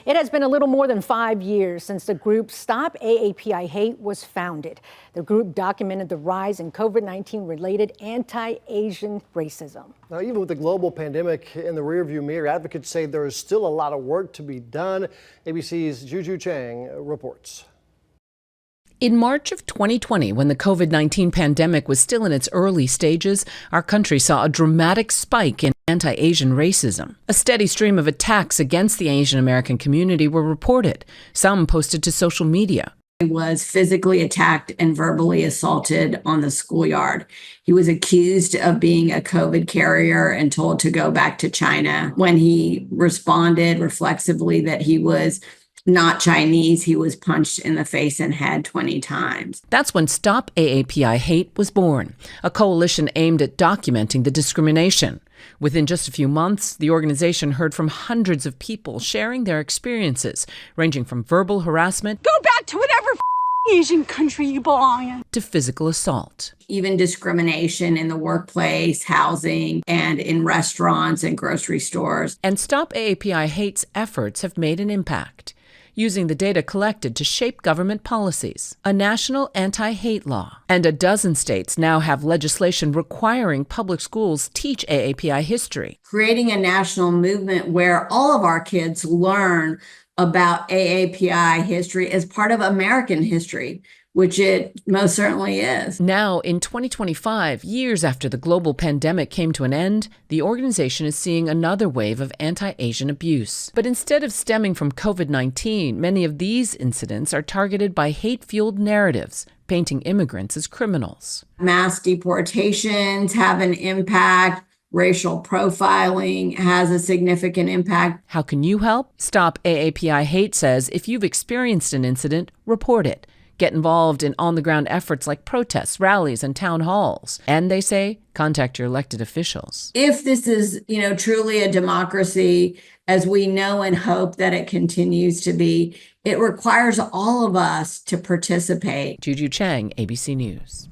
It has been a little more than 5 years since the group Stop AAPI Hate was founded. The group documented the rise in COVID-19 related anti-Asian racism. Now, even with the global pandemic in the rearview mirror, advocates say there is still a lot of work to be done. ABC's Juju Chang reports. In March of 2020, when the COVID-19 pandemic was still in its early stages, our country saw a dramatic spike in anti-Asian racism. A steady stream of attacks against the Asian American community were reported, some posted to social media. He was physically attacked and verbally assaulted on the schoolyard. He was accused of being a COVID carrier and told to go back to China. When he responded reflexively that he was not Chinese, he was punched in the face and head 20 times. That's when Stop AAPI Hate was born, a coalition aimed at documenting the discrimination. Within just a few months, the organization heard from hundreds of people sharing their experiences, ranging from verbal harassment, go back to whatever Asian country you belong in, to physical assault. Even discrimination in the workplace, housing, and in restaurants and grocery stores. And Stop AAPI Hate's efforts have made an impact, using the data collected to shape government policies, a national anti-hate law. And a dozen states now have legislation requiring public schools teach AAPI history. Creating a national movement where all of our kids learn about AAPI history as part of American history, which it most certainly is. Now, in 2025, years after the global pandemic came to an end, the organization is seeing another wave of anti-Asian abuse. But instead of stemming from COVID-19, many of these incidents are targeted by hate-fueled narratives, painting immigrants as criminals. Mass deportations have an impact. Racial profiling has a significant impact. How can you help? Stop AAPI Hate says if you've experienced an incident, report it. Get involved in on-the-ground efforts like protests, rallies, and town halls. And they say, contact your elected officials. If this is, truly a democracy, as we know and hope that it continues to be, it requires all of us to participate. Juju Chang, ABC News.